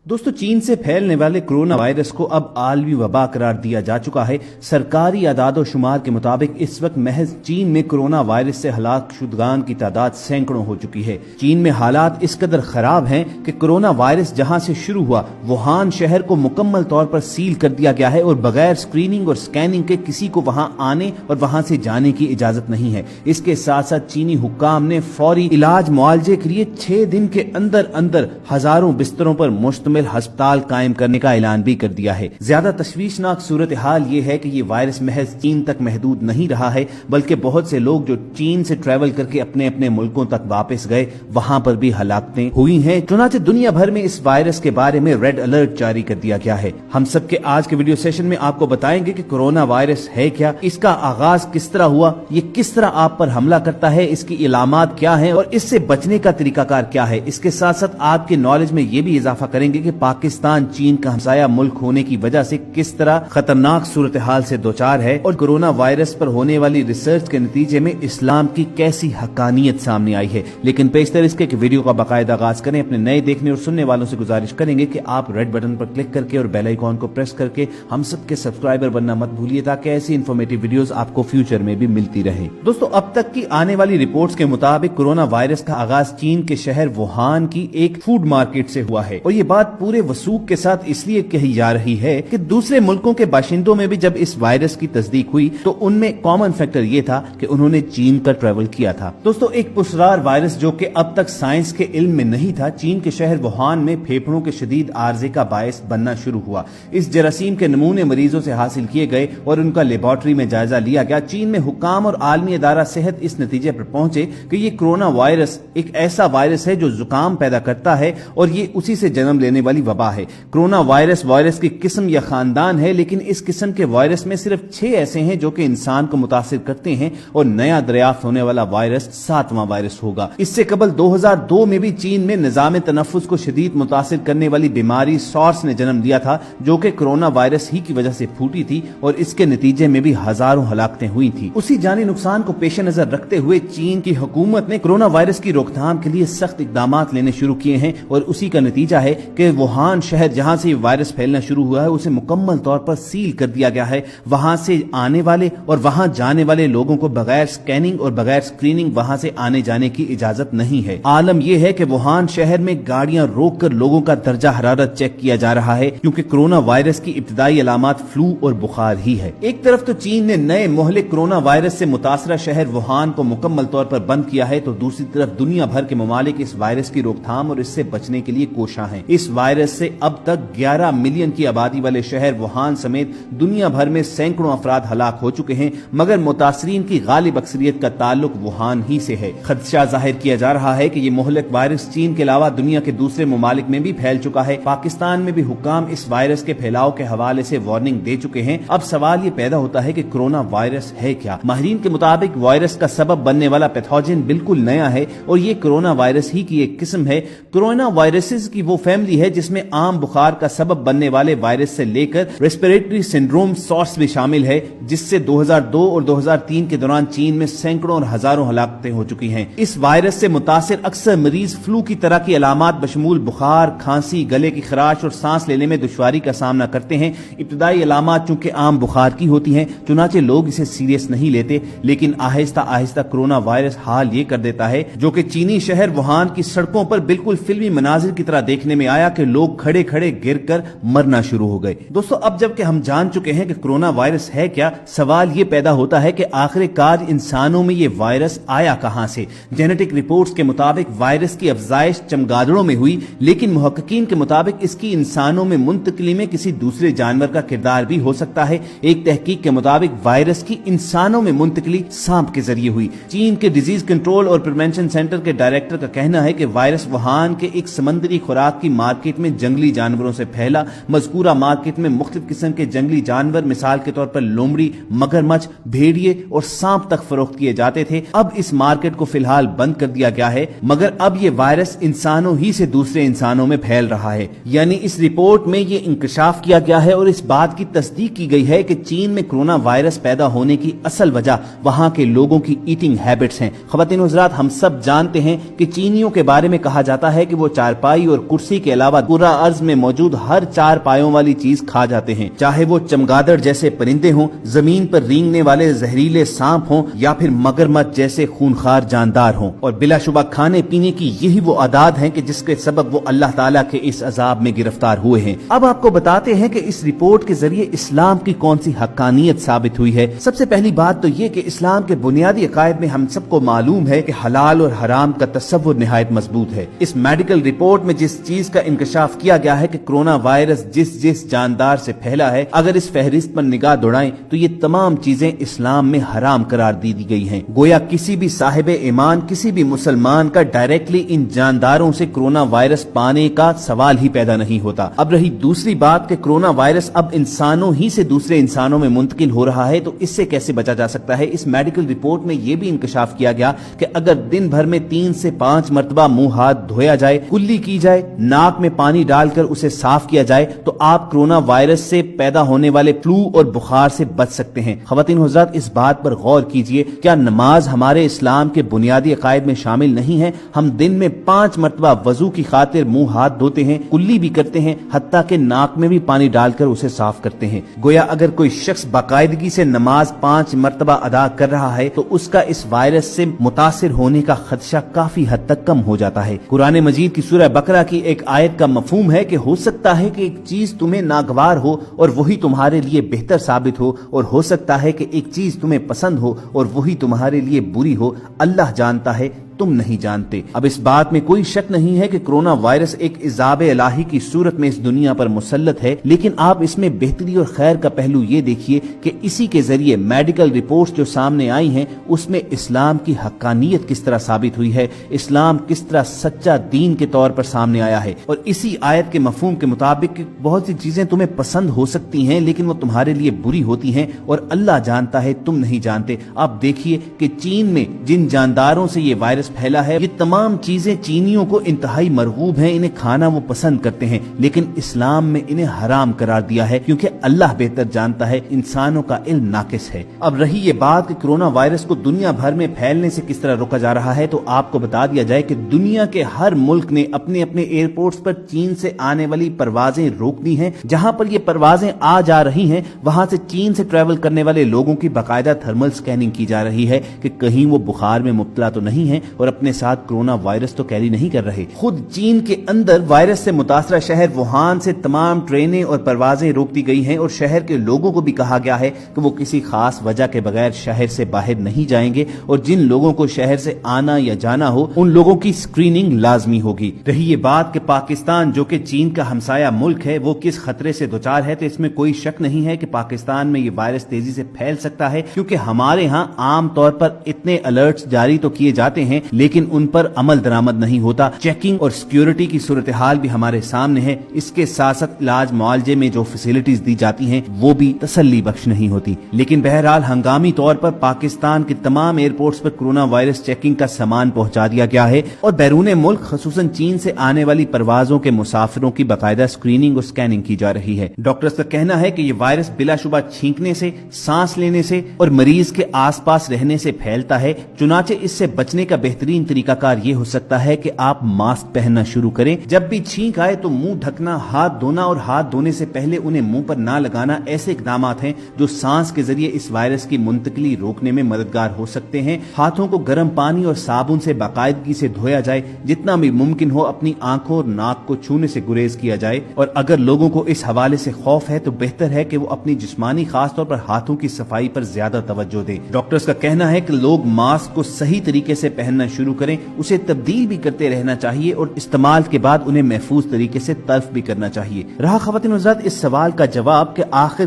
दोस्तों, चीन से फैलने वाले कोरोना वायरस को अब आलमी वबा करार दिया जा चुका है। सरकारी आदादो शुमार के मुताबिक इस वक्त महज चीन में कोरोना वायरस से हलाक शुदगान की तादाद सैकड़ों हो चुकी है। चीन में हालात इस कदर खराब हैं कि कोरोना वायरस जहां से शुरू हुआ, वुहान शहर को मुकम्मल तौर पर सील कर दिया गया है और बगैर स्क्रीनिंग और स्कैनिंग के किसी को वहां आने और वहां से जाने की इजाजत नहीं है। इसके साथ साथ चीनी हुक्काम ने फौरी इलाज मुआवजे के लिए 6 दिन के अंदर अंदर हजारों बिस्तरों पर मुश्तमिल अस्पताल कायम करने का ऐलान भी कर दिया है। ज्यादा तशवीशनाक सूरत हाल ये है कि ये वायरस महज चीन तक महदूद नहीं रहा है, बल्कि बहुत से लोग जो चीन से ट्रैवल करके अपने अपने मुल्कों तक वापस गए, वहां पर भी हलाकतें हुई हैं। चुनांचे दुनिया भर में इस वायरस के बारे में रेड अलर्ट जारी कर दिया गया है। हम सबके आज के वीडियो सेशन में आपको बताएंगे कि कोरोना वायरस है क्या, इसका आगाज किस तरह हुआ, ये किस तरह आप पर हमला करता है, इसकी इलामात क्या है और इससे बचने का तरीकाकार क्या है। इसके साथ साथ आपके नॉलेज में ये भी इजाफा करेंगे कि पाकिस्तान चीन का हमसाया मुल्क होने की वजह से किस तरह खतरनाक सूरत हाल से दोचार है और कोरोना वायरस पर होने वाली रिसर्च के नतीजे में इस्लाम की कैसी हकानियत सामने आई है। लेकिन पेशतर इसके कि वीडियो का बाकायदा आगाज करें। अपने नए देखने और सुनने वालों से गुजारिश करेंगे कि आप रेड बटन पर क्लिक करके और बेल आइकॉन को प्रेस करके हम सबके सब्सक्राइबर बनना मत भूलिए, ताकि ऐसी इन्फॉर्मेटिव वीडियोस आपको फ्यूचर में भी मिलती रहे। दोस्तों, अब तक की आने वाली रिपोर्ट्स के मुताबिक कोरोना वायरस का आगाज चीन के शहर वुहान की एक फूड मार्केट से हुआ है और ये बात पूरे वसूख के साथ इसलिए कही जा रही है कि दूसरे मुल्कों के बाशिंदों में भी जब इस वायरस की तस्दीक हुई तो उनमें कॉमन फैक्टर ये था कि उन्होंने चीन का ट्रैवल किया था। दोस्तों, एक पुरस्कार वायरस जो कि अब तक साइंस के इल्म में नहीं था, चीन के शहर वुहान में फेफड़ों के शदीद आर्जे का बायस बनना शुरू हुआ। इस जरासीम के नमूने मरीजों से हासिल किए गए और उनका लेबोरेटरी में जायजा लिया गया। चीन में हुक्काम और आलमी अदारा सेहत इस नतीजे पर पहुंचे कि ये कोरोना वायरस एक ऐसा वायरस है जो जुकाम पैदा करता है और ये उसी से जन्म लेने वाली वबा है। कोरोना वायरस की किस्म या खानदान है, लेकिन इस किस्म के वायरस में सिर्फ 6 ऐसे हैं जो कि इंसान को मुतासिर करते हैं और नया दरियाफ्त होने वाला वायरस 7वां वायरस होगा। इससे कबल 2002 में भी चीन में निजाम तनफ्फुस को शदीद मुतासिर करने वाली बीमारी सॉर्स ने जन्म दिया था, जो कि कोरोना वायरस ही की वजह से फूटी थी और इसके नतीजे में भी हजारों हलाकतें हुई थी। उसी जानी नुकसान को पेश नजर रखते हुए चीन की हुकूमत ने कोरोना वायरस की रोकथाम के लिए सख्त इकदाम लेने शुरू किए हैं और उसी का नतीजा है कि वुहान शहर जहां से वायरस फैलना शुरू हुआ है उसे मुकम्मल तौर पर सील कर दिया गया है। वहां से आने वाले और वहां जाने वाले लोगों को बगैर स्कैनिंग और बगैर स्क्रीनिंग वहां से आने जाने की इजाजत नहीं है। आलम यह है कि वुहान शहर में गाड़ियां रोककर लोगों का दर्जा हरारत चेक किया जा रहा है, क्योंकि कोरोना वायरस की इब्तिदाई अलामत फ्लू और बुखार ही है। एक तरफ तो चीन ने नए मोहलिक कोरोना वायरस से मुतासरा शहर वुहान को मुकम्मल तौर पर बंद किया है, तो दूसरी तरफ दुनिया भर के ममालिक इस वायरस की रोकथाम और इससे बचने के लिए कोशा है। इस वायरस से अब तक 11 मिलियन की आबादी वाले शहर वुहान समेत दुनिया भर में सैकड़ों अफराद हलाक हो चुके हैं, मगर मुतासरीन की गालिब अक्सरियत का ताल्लुक वुहान ही से है। खदशा जाहिर किया जा रहा है कि ये मोहलिक वायरस चीन के अलावा दुनिया के दूसरे ममालिक में भी फैल चुका है। पाकिस्तान में भी हुक्काम इस वायरस के फैलाव के हवाले से वार्निंग दे चुके हैं। अब सवाल ये पैदा होता है कि कोरोना वायरस है क्या। माहिरीन के मुताबिक वायरस का सबब बनने वाला पैथोजन बिल्कुल नया है और ये कोरोना वायरस ही की एक किस्म है। कोरोना वायरसेस की वो फैमिली है जिसमें आम बुखार का सबब बनने वाले वायरस से लेकर रेस्पिरेटरी सिंड्रोम सॉर्स भी शामिल है, जिससे 2002 और 2003 के दौरान चीन में सैकड़ों और हजारों हलाकतें हो चुकी हैं। इस वायरस से मुतासिर अक्सर मरीज फ्लू की तरह की अलामात बशमूल बुखार, खांसी, गले की खराश और सांस लेने में दुश्वारी का सामना करते हैं। इब्तिदाई अलामात चूंकि आम बुखार की होती हैं, चुनाचे लोग इसे सीरियस नहीं लेते, लेकिन आहिस्ता आहिस्ता कोरोना वायरस हाल ये कर देता है जो कि चीनी शहर वुहान की सड़कों पर बिल्कुल फिल्मी मनाजिर की तरह देखने में आया कि लोग खड़े खड़े गिरकर मरना शुरू हो गए। दोस्तों, अब जबकि हम जान चुके हैं कि कोरोना वायरस है क्या, सवाल ये पैदा होता है कि आखिरकार इंसानों में ये वायरस आया कहां से। जेनेटिक रिपोर्ट्स के मुताबिक वायरस की अफजाइश चमगादड़ों में हुई, लेकिन मुहक्किकीन के मुताबिक इसकी इंसानों में मुंतकिली में किसी दूसरे जानवर का किरदार भी हो सकता है। एक तहकीक के मुताबिक वायरस की इंसानों में मुंतकिली सांप के जरिए हुई। चीन के डिजीज कंट्रोल और प्रिवेंशन सेंटर के डायरेक्टर का कहना है कि वायरस वुहान के एक समंदरी खुराक की मार्केट में जंगली जानवरों से फैला। मज़कूरा मार्केट में मुख्तलिफ किस्म के जंगली जानवर, मिसाल के तौर पर लोमड़ी, मगरमच्छ, भेड़िए और सांप तक फरोख्त किए जाते थे। अब इस मार्केट को फिलहाल बंद कर दिया गया है, मगर अब ये वायरस इंसानों ही से दूसरे इंसानों में फैल रहा है। यानी इस रिपोर्ट में ये इंकशाफ किया गया है और इस बात की तस्दीक की गई है कि चीन में कोरोना वायरस पैदा होने की असल वजह वहां के लोगों की ईटिंग हैबिट्स हैं। ख़वातीन हज़रात, हम सब जानते हैं कि चीनियों के बारे में कहा जाता है कि वो चारपाई और कुर्सी के अलावा अलावा पूरा अर्ज में मौजूद हर 4 पायों वाली चीज खा जाते हैं, चाहे वो चमगादड़ जैसे परिंदे हों, जमीन पर रेंगने वाले जहरीले सांप हों या फिर मगरमच्छ जैसे खूनखार जानदार हों। और बिलाशुबा खाने पीने की यही वो आदत है कि जिसके सबब वो अल्लाह ताला के इस अजाब में गिरफ्तार हुए हैं। अब आपको बताते हैं कि इस रिपोर्ट के जरिए इस्लाम की कौन सी हक्कानियत साबित हुई है। सबसे पहली बात तो ये कि इस्लाम के बुनियादी अकायद में हम सबको मालूम है कि हलाल और हराम का तस्वुर निहायत मजबूत है। इस मेडिकल रिपोर्ट में जिस चीज का इंकशाफ किया गया है कि कोरोना वायरस जिस जानदार से फैला है, अगर इस फहरिस्त पर निगाह दौड़ाएं तो ये तमाम चीजें इस्लाम में हराम करार दी गई हैं। गोया किसी भी साहिब ईमान, किसी भी मुसलमान का डायरेक्टली इन जानदारों से कोरोना वायरस पाने का सवाल ही पैदा नहीं होता। अब रही दूसरी बात कि कोरोना वायरस अब इंसानों ही से दूसरे इंसानों में मुंतकिल हो रहा है, तो इससे कैसे बचा जा सकता है। इस मेडिकल रिपोर्ट में यह भी इंकशाफ किया गया कि अगर दिन भर में 3 से 5 मरतबा मुंह हाथ धोया जाए, कुल्ली की जाए, नाक में पानी डालकर उसे साफ किया जाए, तो आप कोरोना वायरस से पैदा होने वाले फ्लू और बुखार से बच सकते हैं। ख्वातीन व हज़रात, इस बात पर गौर कीजिए, क्या नमाज हमारे इस्लाम के बुनियादी अकायद में शामिल नहीं है। हम दिन में 5 मरतबा वजू की खातिर मुंह हाथ धोते हैं, कुल्ली भी करते हैं, हत्ता के नाक में भी पानी डालकर उसे साफ करते हैं। गोया अगर कोई शख्स बाकायदगी से नमाज 5 मरतबा अदा कर रहा है तो उसका इस वायरस से मुतासिर होने का खदशा काफी हद तक कम हो जाता है। कुरान मजीद की सूरह बकरा की एक आयत का मफहूम है कि हो सकता है कि एक चीज तुम्हें नागवार हो और वही तुम्हारे लिए बेहतर साबित हो सकता है कि एक चीज तुम्हें पसंद हो और वही तुम्हारे लिए बुरी हो। अल्लाह जानता है, तुम नहीं जानते। अब इस बात में कोई शक नहीं है कि कोरोना वायरस एक इजाब इलाही की सूरत में इस दुनिया पर मुसल्लत है, लेकिन आप इसमें बेहतरी और खैर का पहलू ये देखिए कि इसी के जरिए मेडिकल रिपोर्ट्स जो सामने आई हैं उसमें इस्लाम की हक्कानियत किस तरह साबित हुई है, इस्लाम किस तरह सच्चा दीन के तौर पर सामने आया है। और इसी आयत के मफहूम के मुताबिक बहुत सी चीजें तुम्हें पसंद हो सकती हैं लेकिन वो तुम्हारे लिए बुरी होती हैं और अल्लाह जानता है, तुम नहीं जानते। आप देखिए कि चीन में जिन जानदारों से ये वायरस फैला है, ये तमाम चीजें चीनियों को इंतहाई मरगूब हैं, इन्हें खाना वो पसंद करते हैं, लेकिन इस्लाम में इन्हें हराम करार दिया है क्योंकि अल्लाह बेहतर जानता है, इंसानों का इल्म नाकिस है। अब रही ये बात कि कोरोना वायरस को दुनिया भर में फैलने से किस तरह रोका जा रहा है, तो आपको बता दिया जाए कि दुनिया के हर मुल्क ने अपने अपने एयरपोर्ट्स पर चीन से आने वाली परवाजें रोक दी हैं। जहां पर ये परवाजें आ जा रही हैं वहां से चीन से ट्रेवल करने वाले लोगों की बाकायदा थर्मल स्कैनिंग की जा रही है कि कहीं वो बुखार में मुब्तला तो नहीं है और अपने साथ कोरोना वायरस तो कैरी नहीं कर रहे। खुद चीन के अंदर वायरस से मुतासरा शहर वुहान से तमाम ट्रेनें और परवाजें रोक दी गई हैं और शहर के लोगों को भी कहा गया है कि वो किसी खास वजह के बगैर शहर से बाहर नहीं जाएंगे और जिन लोगों को शहर से आना या जाना हो उन लोगों की स्क्रीनिंग लाजमी होगी। रही ये बात कि पाकिस्तान जो कि चीन का हमसाया मुल्क है वो किस खतरे से दोचार है, तो इसमें कोई शक नहीं है कि पाकिस्तान में ये वायरस तेजी से फैल सकता है क्योंकि हमारे यहाँ आम तौर पर इतने अलर्ट्स जारी तो किए जाते हैं लेकिन उन पर अमल दरामद नहीं होता। चेकिंग और सिक्योरिटी की सूरत हाल भी हमारे सामने है। इसके साथ साथ इलाज मुआलजे में जो फैसिलिटीज दी जाती हैं वो भी तसल्ली बख्श नहीं होती। लेकिन बहरहाल हंगामी तौर पर पाकिस्तान के तमाम एयरपोर्ट्स पर कोरोना वायरस चेकिंग का सामान पहुंचा दिया गया है और बैरून मुल्क खसूसन चीन से आने वाली परवाजों के मुसाफिरों की बाकायदा स्क्रीनिंग और स्कैनिंग की जा रही है। डॉक्टर्स का कहना है कि ये वायरस बिलाशुबा छींकने से, सांस लेने से और मरीज के आसपास रहने से फैलता है। चुनाचे इससे बचने का बेहतरीन तरीकाकार ये हो सकता है कि आप मास्क पहनना शुरू करें। जब भी छींक आए तो मुंह ढकना, हाथ धोना और हाथ धोने से पहले उन्हें मुंह पर ना लगाना ऐसे इकदाम हैं जो सांस के जरिए इस वायरस की मुंतकिली रोकने में मददगार हो सकते हैं। हाथों को गर्म पानी और साबुन से बाकायदगी से धोया जाए। जितना भी मुमकिन हो अपनी आंखों और नाक को छूने से गुरेज किया जाए और अगर लोगों को इस हवाले से खौफ है तो बेहतर है कि वो अपनी जिस्मानी खासतौर पर हाथों की सफाई पर ज्यादा तवज्जो दें। डॉक्टर्स का कहना है कि लोग मास्क को सही तरीके से पहनना शुरू करें, उसे तब्दील भी करते रहना चाहिए और इस्तेमाल के बाद उन्हें महफूज तरीके से तल्फ भी करना चाहिए। रहा ख़वातीन व हज़रात इस सवाल का जवाब कि आखिर